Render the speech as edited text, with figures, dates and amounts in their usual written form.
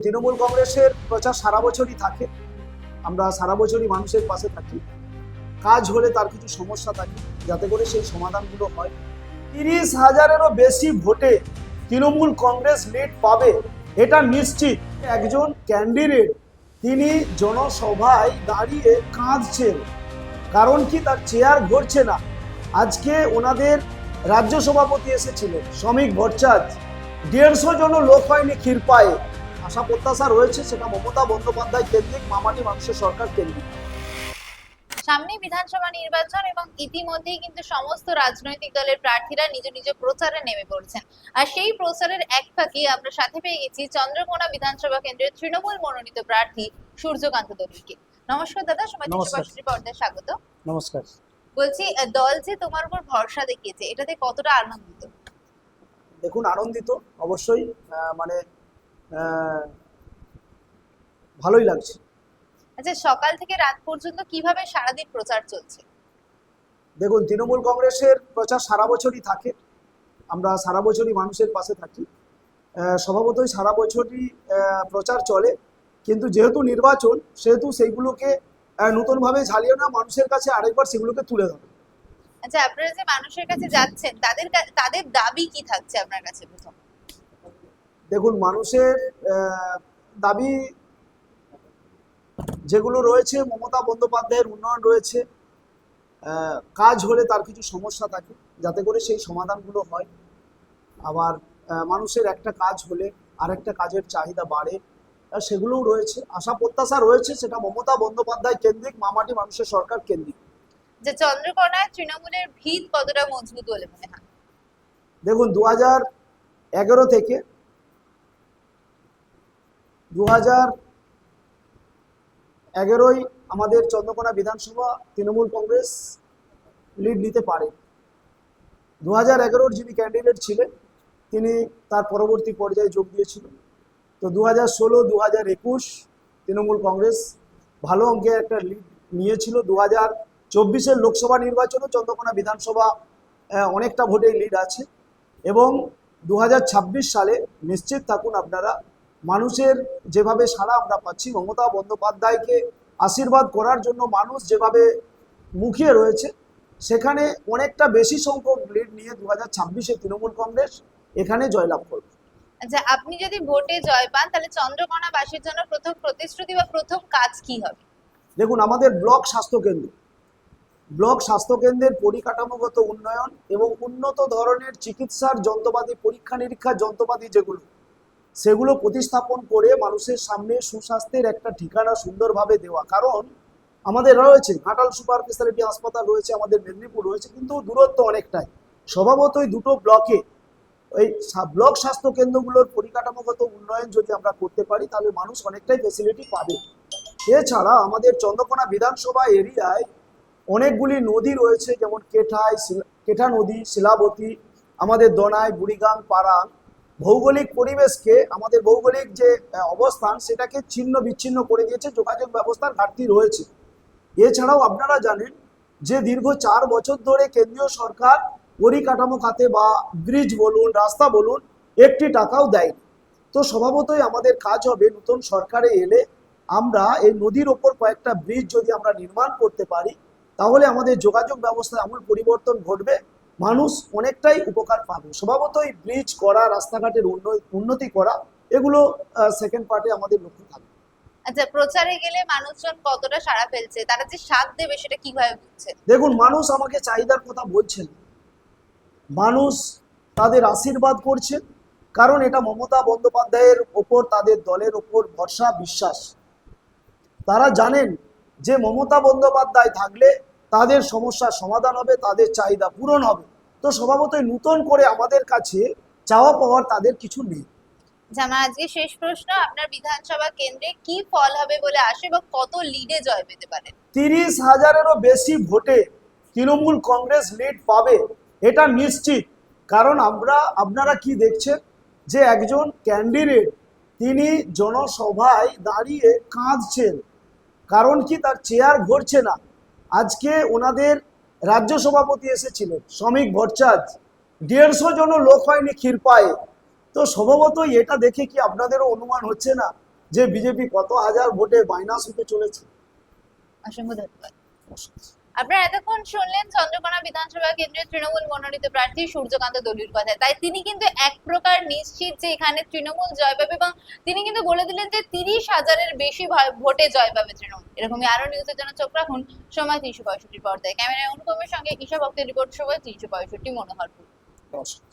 তৃণমূল কংগ্রেসের প্রচার সারা বছরই থাকে। আমরা সারা বছরই মানুষের পাশে থাকি। কাজ হলে তার কিছু সমস্যা থাকে, যাতে করে সেই সমাধানগুলো হয়। 30,000-এরও বেশি ভোটে তৃণমূল কংগ্রেস লিড পাবে, এটা নিশ্চিত। একজন ক্যান্ডিডেট তিনি জনসভায় দাঁড়িয়ে কাঁদছেন, কারণ কি তার চেয়ার ভরছে না। আজকে ওনাদের রাজ্য সভাপতি এসেছিলেন শ্রমিক ভট্টাচার্য, 150 জন লোক হয়নি ক্ষীরপায়ে। আশা প্রত্যাশা রয়েছে সেটা মমতা বন্দ্যোপাধ্যায় কেন্দ্রিক, মামাটি মানুষের সরকার কেন্দ্রিক। সামনে বিধানসভা নির্বাচন এবং ইতিমধ্যেই কিন্তু সমস্ত রাজনৈতিক দলের প্রার্থীরা নিজ নিজ প্রচারে নেমে পড়ছেন। আর সেই প্রচারের এক ফাঁকে আমরা সাথে পেয়ে গেছি চন্দ্রকোনা বিধানসভা কেন্দ্রের তৃণমূল মনোনীত প্রার্থী সূর্যকান্ত দলুইকে। নমস্কার দাদা, সময় টিভি পর্দায় স্বাগত। নমস্কার। বলছি, দল যে তোমার উপর ভরসা দেখিয়েছে, এটাতে কতটা আনন্দিত? দেখুন, আনন্দিত অবশ্যই, মানে ভালোই লাগছে। আচ্ছা, সকাল থেকে রাত পর্যন্ত কিভাবে সারাদিন প্রচার চলছে? দেখুন, তৃণমূল কংগ্রেসের প্রচার সারা বছরই থাকে। আমরা সারা বছরই মানুষের পাশে থাকি। স্বভাবতই সারা বছরই প্রচার চলে, কিন্তু যেহেতু নির্বাচন সেহেতু সেইগুলোকে নতুনভাবে ঝালিয়ে না, মানুষের কাছে আরেকবার সেগুলোকে তুলে ধরে। আচ্ছা, আপনারা যে মানুষের কাছে যাচ্ছেন, তাদের দাবি কি থাকছে আপনার কাছে প্রথম? দেখুন, মানুষের দাবি যেগুলো রয়েছে, মমতা বন্দ্যোপাধ্যায়ের উন্নয়ন রয়েছে। কাজ হলে তার কিছু সমস্যা থাকে, যাতে করে সেই সমাধানগুলো হয়। আবার মানুষের একটা কাজ হলে আরেকটা কাজের চাহিদা বাড়ে, সেগুলোও রয়েছে। আশা প্রত্যাশা রয়েছে সেটা মমতা বন্দ্যোপাধ্যায় কেন্দ্রিক, মামাটি মানুষের সরকার কেন্দ্রিক। যে চন্দ্রকোনায় তৃণমূলের ভিত কতটা মজবুত বলে মনে হয়? দেখুন, 2011 থেকে 2011-ই আমাদের চন্দ্রকোনা বিধানসভা তৃণমূল কংগ্রেস লিড নিতে পারে। 2011-র যিনি ক্যান্ডিডেট ছিলেন তিনি তার পরবর্তী পর্যায়ে যোগ দিয়েছিলেন। তো 2016, 2021 তৃণমূল কংগ্রেস ভালো অঙ্কে একটা লিড নিয়েছিল। 2024-এর লোকসভা নির্বাচনে চন্দ্রকোনা বিধানসভা অনেকটা ভোটে লিড আছে। এবং 2026 সালে নিশ্চিত থাকুন আপনারা, মানুষের যেভাবে সাড়া আমরা পাচ্ছি, মমতা বন্দ্যোপাধ্যায়কে আশীর্বাদ করার জন্য মানুষ যেভাবে মুখিয়ে রয়েছে, সেখানে অনেকটা বেশি সংখ্যক লিড নিয়ে 2026-এ তৃণমূল কংগ্রেস এখানে জয়লাভ করবে। আচ্ছা, আপনি যদি ভোটে জয় পান, তাহলে চন্দ্রকোনাবাসীর জন্য প্রথম প্রতিশ্রুতি বা প্রথম কাজ কি হবে? দেখুন, আমাদের ব্লক স্বাস্থ্যকেন্দ্রের পরিকাঠামোগত উন্নয়ন এবং উন্নত ধরনের চিকিৎসার যন্ত্রপাতি, পরীক্ষা নিরীক্ষার যন্ত্রপাতি সেগুলো প্রতিস্থাপন করে মানুষের সামনে সুস্বাস্থ্যের একটা ঠিকানা সুন্দরভাবে দেওয়া। কারণ আমাদের রয়েছে ঘাটাল সুপার স্পেশালিটি হাসপাতাল রয়েছে, আমাদের মেদিনীপুর রয়েছে, কিন্তু দূরত্ব অনেকটাই। স্বভাবতই দুটো ব্লকে ওই ব্লক স্বাস্থ্য কেন্দ্রগুলোর পরিকাঠামোগত উন্নয়ন যদি আমরা করতে পারি, তাহলে মানুষ অনেকটাই ফেসিলিটি পাবে। এছাড়া আমাদের চন্দ্রকোনা বিধানসভা এরিয়ায় অনেকগুলি নদী রয়েছে, যেমন কেঠা নদী, শিলাবতী, আমাদের দনাই, বুড়িগাং, পারাং। ভৌগোলিক পরিবেশকে, আমাদের ভৌগোলিক যে অবস্থান, সেটাকে ছিন্ন বিচ্ছিন্ন করে দিয়েছে, যোগাযোগ ব্যবস্থার ঘাটতি রয়েছে। এছাড়াও আপনারা জানেন যে দীর্ঘ 4 বছর ধরে কেন্দ্রীয় সরকার পরিকাঠামো খাতে বা ব্রিজ বলুন, রাস্তা বলুন, একটি টাকাও দেয়নি। তো স্বভাবতই আমাদের কাজ হবে নতুন সরকারে এলে আমরা এই নদীর ওপর কয়েকটা ব্রিজ যদি আমরা নির্মাণ করতে পারি, তাহলে আমাদের যোগাযোগ ব্যবস্থায় আমূল পরিবর্তন ঘটবে, মানুষ অনেকটাই উপকার পাবে। স্বভাবতই ব্রিজ করা, রাস্তাঘাটের উন্নতি করা, এগুলো সেকেন্ড পার্টে আমাদের লক্ষ্য থাকবে। আচ্ছা, প্রচারে গেলে মানুষজন কতটা সাড়া ফেলছে, তারা যে সাথ দেবে সেটা কিভাবে বুঝছে? দেখুন, মানুষ আমাকে চাহিদার কথা বলছেন, মানুষ তাদের আশীর্বাদ করছেন, কারণ এটা মমতা বন্দ্যোপাধ্যায়ের ওপর, তাদের দলের ওপর ভরসা, বিশ্বাস। তারা জানেন যে মমতা বন্দ্যোপাধ্যায় থাকলে তাদের সমস্যার সমাধান হবে, তাদের চাহিদা পূরণ হবে। তো স্বভাবতই নতুন করে আমাদের কাছে চাওয়া পাওয়ার তাদের কিছু নেই। আমার আজকে শেষ প্রশ্ন, আপনার বিধানসভা কেন্দ্রে কি ফল হবে বলে আসে বা কত লিডে জয় পেতে পারেন? 30,000-এরও বেশি ভোটে তৃণমূল কংগ্রেস লিড পাবে, এটা নিশ্চিত। কারণ আপনারা কি দেখছেন যে একজন ক্যান্ডিডেট তিনি জনসভায় দাঁড়িয়ে কাঁদছেন, কারণ কি তার চেয়ার ভরছে না। আজকে ওনাদের রাজ্য সভাপতি এসেছিলেন শ্রমিক ভট্টাচার্য, 150 জন লোক হয়নি ক্ষীরপায়ে। তো স্বভাবতই এটা দেখে কি আপনাদেরও অনুমান হচ্ছে না যে বিজেপি কত হাজার ভোটে মাইনাস হতে চলেছে। অসংখ্য ধন্যবাদ। আপনারা এতক্ষণ শুনলেন চন্দ্রকোনা বিধানসভা কেন্দ্রের তৃণমূল মনোনীত প্রার্থী সূর্যকান্ত দলুর কথা। তাই তিনি কিন্তু এক প্রকার নিশ্চিত যে এখানে তৃণমূল জয় পাবে, এবং তিনি কিন্তু বলে দিলেন যে 30,000-এর বেশি ভোটে জয় পাবে তৃণমূল। এরকমই আরো নিউজের জন্য চোখ রাখুন সময় 365 পর্দায়। ক্যামেরায় অনুপমের সঙ্গে ঈশা ভক্তের রিপোর্ট, সময় 365 মনোহরপুর। নমস্কার।